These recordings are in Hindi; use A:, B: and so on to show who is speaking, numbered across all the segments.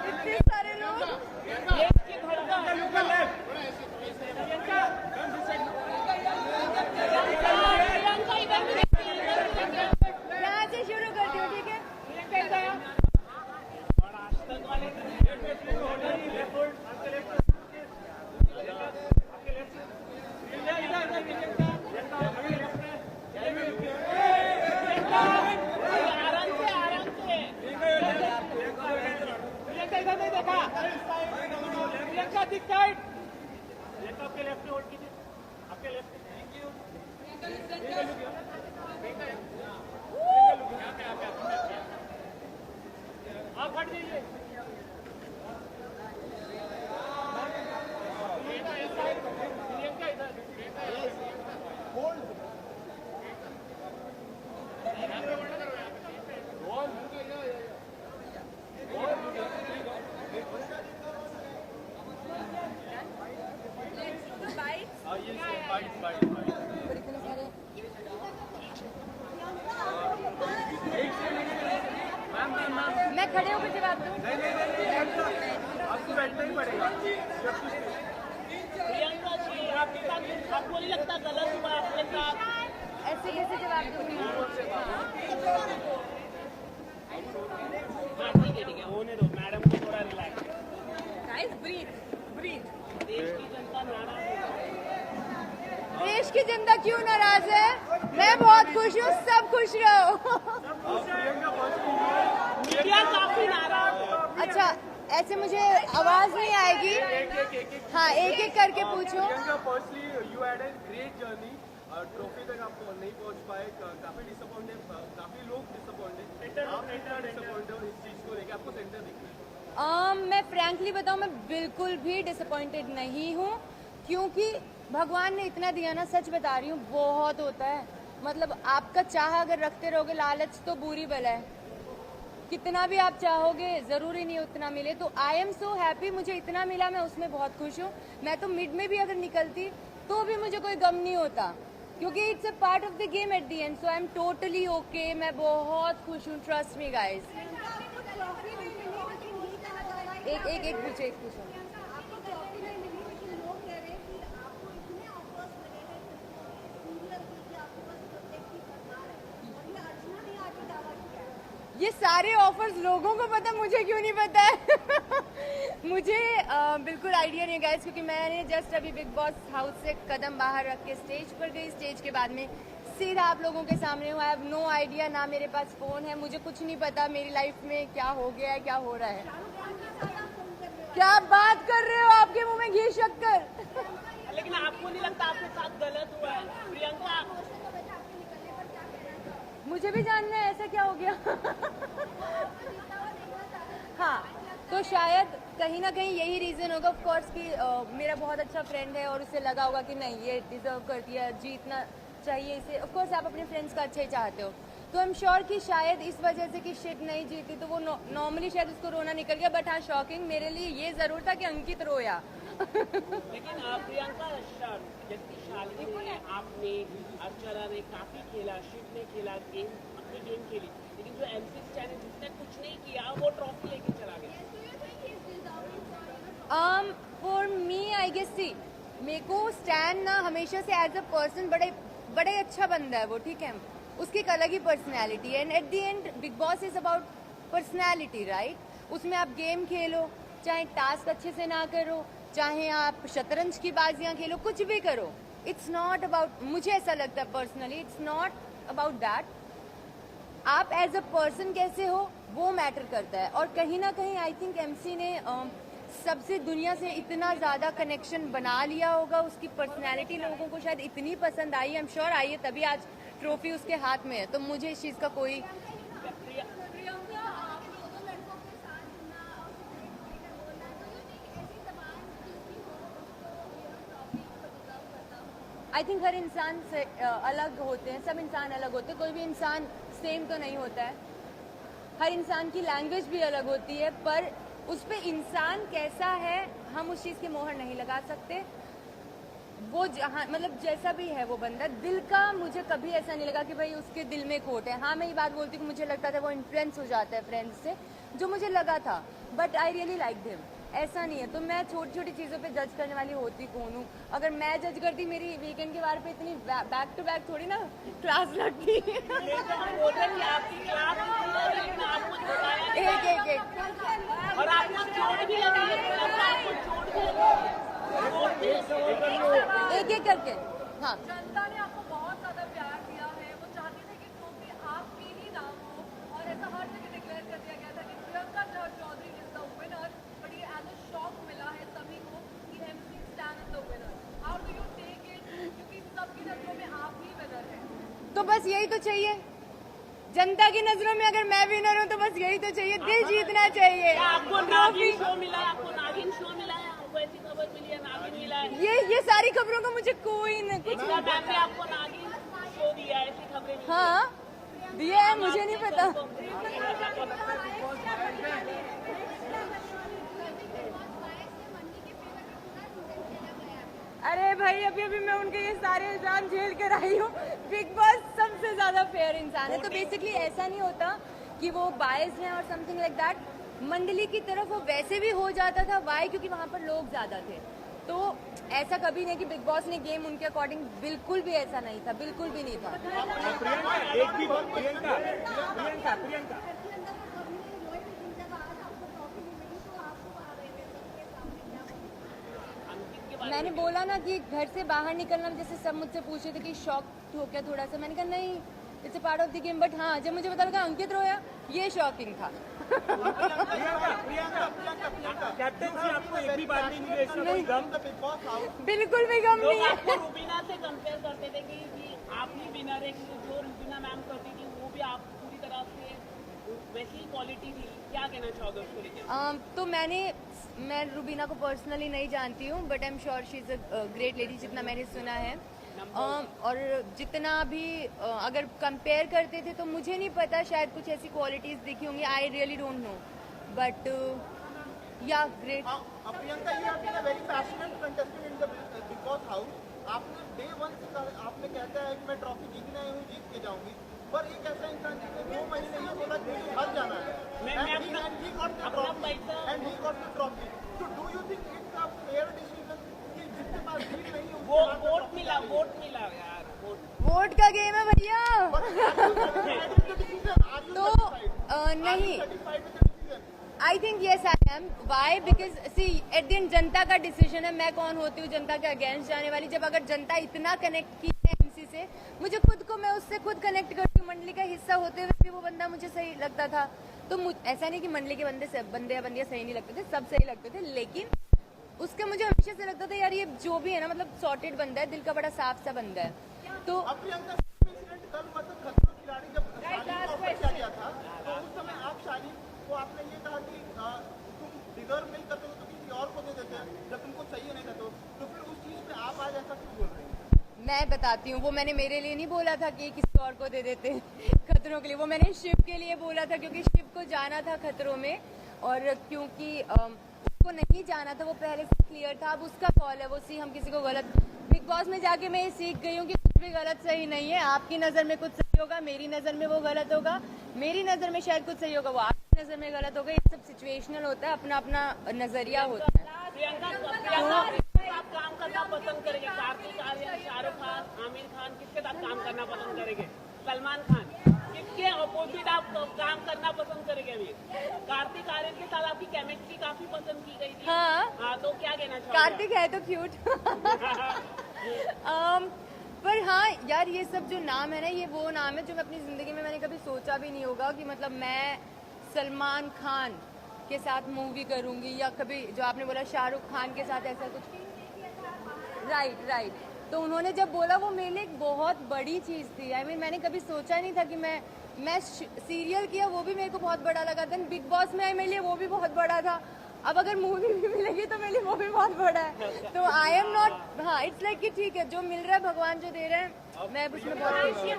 A: इतने सारे लोग यहाँ से शुरू करती हूँ, ठीक है? मैं खड़े होकर जवाब दूं?
B: आपको बैठना ही पड़ेगा। आपको नहीं लगता गलत हुआ आपके साथ?
A: ऐसे कैसे जवाब दूंगी?
B: ठीक है, होने दो मैडम को, थोड़ा रिलैक्स।
A: Guys breathe.
B: देश की जनता नाराज है।
A: देश की जनता क्यों नाराज है? मैं बहुत खुश हूँ, सब खुश रहो।
B: मीडिया काफी नाराज।
A: अच्छा, ऐसे मुझे आवाज नहीं आएगी। हाँ, एक एक करके पूछो।
C: Firstly you had a great journey, trophy तक आप नहीं पहुंच पाए, काफी डिसअपॉइंटेड, काफी लोग डिसअपॉइंटेड, आप कितना डिसअपॉइंटेड हो इस चीज को लेकर? आपको सेंटर दिख रहा है?
A: मैं फ्रैंकली बताऊं, मैं बिल्कुल भी डिसअपॉइंटेड नहीं हूँ, क्योंकि भगवान ने इतना दिया ना, सच बता रही हूँ, बहुत होता है। मतलब आपका चाह अगर रखते रहोगे, लालच तो बुरी बला है। कितना भी आप चाहोगे, जरूरी नहीं उतना मिले। तो आई एम सो हैप्पी, मुझे इतना मिला, मैं उसमें बहुत खुश हूँ। मैं तो मिड में भी अगर निकलती तो भी मुझे कोई गम नहीं होता, क्योंकि it's a part of the game at the and. So I am totally okay, मैं बहुत खुश हूँ, ट्रस्ट मी गाइज। एक पूछो। ये सारे ऑफर्स लोगों को पता, मुझे क्यों नहीं पता है? मुझे बिल्कुल आइडिया नहीं गाइस, क्योंकि मैंने जस्ट अभी बिग बॉस हाउस से कदम बाहर रख के स्टेज पर गई। स्टेज के बाद में सीधा आप लोगों के सामने हूँ। आई हैव नो आइडिया, ना मेरे पास फोन है, मुझे कुछ नहीं पता मेरी लाइफ में क्या हो गया है, क्या हो रहा है। क्या बात कर रहे हो? आपके मुंह में घी शक्कर।
B: लेकिन आपको नहीं लगता आपके साथ गलत हुआ है? प्रियंका,
A: मुझे भी जानना है ऐसा क्या हो गया। हाँ, तो शायद कहीं ना कहीं यही रीजन होगा ऑफ कोर्स कि मेरा बहुत अच्छा फ्रेंड है और उसे लगा होगा कि नहीं, ये डिजर्व करती है, जीतना चाहिए इसे। ऑफ कोर्स आप अपने फ्रेंड्स का अच्छा ही चाहते हो, तो आई एम श्योर कि शायद इस वजह से कि शिट नहीं जीती तो वो नॉर्मली शायद उसको रोना निकल गया। बट हाँ, शॉकिंग मेरे लिए ये जरूर था कि अंकित रोया।
B: लेकिन प्रियंका, जैसे शालिनी ने, आपने, अर्चना ने काफी खेला, शिव ने खेला, गेम अपनी गेम खेली, लेकिन जो एमसी स्टैन है जिसने कुछ नहीं किया वो ट्रॉफी लेके चला गया।
A: फॉर मी आई गेस, सी मेरे को स्टैन ना हमेशा से एज अ पर्सन बड़े अच्छा बंदा है वो, ठीक है। उसकी एक अलग ही पर्सनैलिटी है, and eight the and big boss is about personality, right? उसमें आप गेम खेलो, चाहे टास्क अच्छे से ना करो, चाहे आप शतरंज की बाजियां खेलो, कुछ भी करो, इट्स नॉट अबाउट, मुझे ऐसा लगता है personally, it's not about that. आप एज अ पर्सन कैसे हो वो मैटर करता है। और कहीं ना कहीं आई थिंक एमसी ने सबसे दुनिया से इतना ज्यादा कनेक्शन बना लिया होगा, उसकी पर्सनैलिटी लोगों को शायद इतनी पसंद आई, आई एम श्योर आई है, तभी आज ट्रॉफी उसके हाथ में है। तो मुझे इस चीज का कोई आई थिंक हर इंसान से अलग होते हैं, सब इंसान अलग होते हैं, कोई भी इंसान सेम तो नहीं होता है। हर इंसान की लैंग्वेज भी अलग होती है, पर उस पे इंसान कैसा है हम उस चीज़ की मोहर नहीं लगा सकते। वो जहाँ मतलब जैसा भी है वो बंदा, दिल का मुझे कभी ऐसा नहीं लगा कि भाई उसके दिल में खोट है। हाँ मैं ये बात बोलती हूँ कि मुझे लगता था वो इन्फ्लुएंस हो जाता है फ्रेंड्स से, जो मुझे लगा था, but I really like him. ऐसा नहीं है, तो मैं छोटी छोटी चीज़ों पे जज करने वाली होती कौन हूँ? अगर मैं जज करती, मेरी वीकेंड के बार पे इतनी बैक टू बैक थोड़ी ना क्लास लगती। एक एक एक
B: और आपको चोट भी लगी है, आपको चोट भी लगी है।
A: एक करके। हाँ
D: जनता ने आपको बहुत ज्यादा प्यार दिया है, वो चाहती थी कि ट्रॉफी आपकी ही नाम हो, और ऐसा हर जगह डिक्लेयर कर दिया गया था कि Priyanka Chaudhary is the winner, but ये एज अ शॉक मिला है सभी को कि MC Stan is the winner. How do you take it, क्योंकि सबकी नजरों में आप ही विनर हैं।
A: तो बस यही तो चाहिए, जनता की नजरों में अगर मैं विनर हूँ तो बस यही तो चाहिए, दिल जीतना चाहिए।
B: आपको नागिन शो मिला है, आपको नागिन शो मिला है, आपको ऐसी खबर मिली है नागिन मिला है।
A: ये सारी खबरों का मुझे कोई न कुछ
B: इंस्टा मैम ने आपको नागिन शो दिया है, ऐसी खबरें मिली हैं।
A: हाँ दिया है, मुझे नहीं पता। अरे भाई अभी अभी मैं उनके ये सारे इल्जाम झेल कर आई हूँ। बिग बॉस सबसे ज्यादा फेयर इंसान है, तो बेसिकली ऐसा नहीं होता कि वो बायस हैं और समथिंग लाइक दैट। मंडली की तरफ वो वैसे भी हो जाता था, वाई? क्योंकि वहाँ पर लोग ज्यादा थे। तो ऐसा कभी नहीं कि बिग बॉस ने गेम उनके अकॉर्डिंग, बिल्कुल भी ऐसा नहीं था, बिल्कुल भी नहीं था। मैंने बोला ना कि घर से बाहर निकलना, जैसे सब मुझसे पूछे थे कि शॉक हो क्या थोड़ा सा, मैंने कहा नहीं, it's a part of the game. But हाँ जब मुझे पता लगा अंकित रोया, ये शॉकिंग था।
C: कैप्टनसी आपको एक भी बार नहीं मिली, इसका कोई गम?
A: बिल्कुल भी गम
B: लोग
A: नहीं है।
B: आपको रूबीना से कंपेयर करते थे कि आप ही विनर है, जो रूबीना मैम करती थी वो भी आप पूरी तरह से वैसी ही क्वालिटी थी। क्या कहना चाहोगे उसको लेकर?
A: तो मैं रूबीना को पर्सनली नहीं जानती हूँ, but I am sure she is a great lady, जितना मैंने सुना है। और जितना भी अगर कंपेयर करते थे तो मुझे नहीं पता, शायद कुछ ऐसी क्वालिटीज़ दिखी होंगी, I really don't know, but yeah great.
E: Priyanka, you have been a very passionate contestant in the Bigg Boss house. आपने डे 1 से आपने कहता है कि मैं ट्रॉफी जीतने आई हूँ, जीत के जाऊंगी, पर एक ऐसा इंसान जिसने 2 महीने ये बोला कि मुझे घर जाना है, and he got the trophy. So do you think it's a fair decision कि जिसके पास जीत नहीं है
B: वो वोट मिला यार,
A: वोट का गेम है भैया। तो नहीं, I think yes I am. Why? Because see at the end जनता का डिसीजन है, मैं कौन होती हूँ जनता के अगेंस्ट जाने वाली। जब अगर जनता इतना कनेक्ट की है एमसी से, मुझे खुद को, मैं उससे खुद कनेक्ट करती हूँ। मंडली का हिस्सा होते हुए भी वो बंदा मुझे सही लगता था, तो ऐसा नहीं कि मंडली के बंदे या बंदियां सही नहीं लगते थे, सब सही लगते थे, लेकिन उसका मुझे हमेशा से लगता था यार ये जो भी है ना, मतलब सॉर्टेड बंदा है, दिल का बड़ा साफ सा बंदा है। तो
E: प्रियंका, इंसिडेंट कल मतलब खतरों की खिलाड़ी जब शाली को ऑफर किया गया था, तो उस समय आप शाली को आपने ये कहा कि तुम डिजर्व नहीं करते हो तो किसी और को दे देते हैं, जब तुमको चाहिए नहीं था तो फिर उस चीज पे आप आज ऐसा क्यों बोल रहे हैं?
A: मैं बताती हूँ, वो मैंने मेरे लिए नहीं बोला था कि किसी और को दे देते खतरों के लिए, वो मैंने शिव के लिए बोला था, क्योंकि शिव को जाना था खतरों में, और क्योंकि उसको नहीं जाना था, वो पहले से क्लियर था। अब उसका कॉल है, वो सी हम किसी को गलत। बिग बॉस में जाके मैं ये सीख गई हूँ कि कुछ भी गलत सही नहीं है। आपकी नज़र में कुछ सही होगा, मेरी नज़र में वो गलत होगा, मेरी नज़र में शायद कुछ सही होगा, वो आपकी नज़र में गलत होगा। ये सब सिचुएशनल होता है, अपना अपना नज़रिया होता है।
B: प्रियंका आप काम करना पसंद करेंगे? कार्तिक आर्यन, शाहरुख खान, आमिर खान, किसके साथ काम करना पसंद करेंगे? सलमान खान, किसके अपोजिट आप काम करना पसंद करेंगे? अभी कार्तिक आर्यन के साथ आपकी केमिस्ट्री काफी पसंद की गई थी। हाँ, तो क्या कहना चाहोगे?
A: कार्तिक है तो क्यूट। पर हाँ यार, ये सब जो नाम है ना, ये वो नाम है जो मैं अपनी जिंदगी में मैंने कभी सोचा भी नहीं होगा कि मतलब मैं सलमान खान के साथ मूवी करूंगी, या कभी जो आपने बोला शाहरुख खान के साथ ऐसा कुछ। राइट। तो उन्होंने जब बोला, वो मेरे लिए एक बहुत बड़ी चीज़ थी। आई मीन मैंने कभी सोचा नहीं था कि मैं सीरियल किया, वो भी मेरे को बहुत बड़ा लगा था। बिग बॉस में आई, मेरे लिए वो भी बहुत बड़ा था। अब अगर मूवी भी मिलेगी तो मेरे लिए वो भी बहुत बड़ा है। तो आई एम नॉट, हाँ इट्स लाइक कि ठीक है, जो मिल रहा है भगवान जो दे रहे हैं, मैं उसमें बहुत खुश हूँ।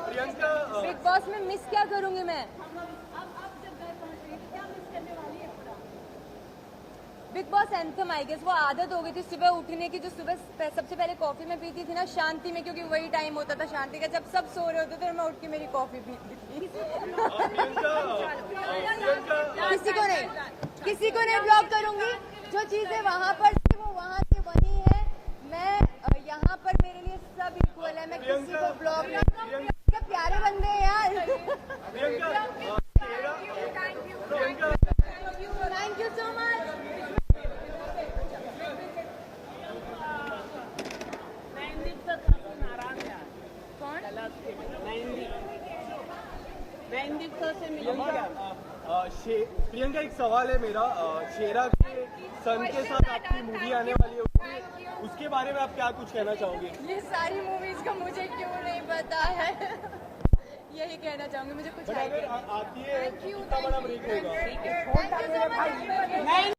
C: प्रियंका,
A: बिग बॉस में मिस क्या करूंगी मैं? Bigg Boss anthem I guess, वो आदत हो गई थी सुबह उठने की, जो सुबह सबसे पहले कॉफी में पीती थी ना शांति में, क्योंकि वही टाइम होता था शांति का, जब सब सो रहे होते थे मैं उठ के मेरी कॉफी पीती थी। किसी को नहीं ब्लॉक करूंगी, जो चीजें वहाँ पर थी वो वहाँ की वही है, मैं यहाँ पर मेरे लिए सब इक्वल है, मैं किसी को ब्लॉक नहीं, प्यारे बंदे हैं यार। Thank you so much.
C: Priyanka, एक सवाल है मेरा, शेरा के सन के साथ आपकी मूवी आने वाली है, उसके बारे में आप क्या कुछ कहना चाहोगे?
A: ये सारी मूवीज का मुझे क्यों नहीं पता है, यही कहना चाहूंगी, मुझे कुछ
C: अगर आती है कितना बड़ा ब्रेक होगा?
A: Thank you so much.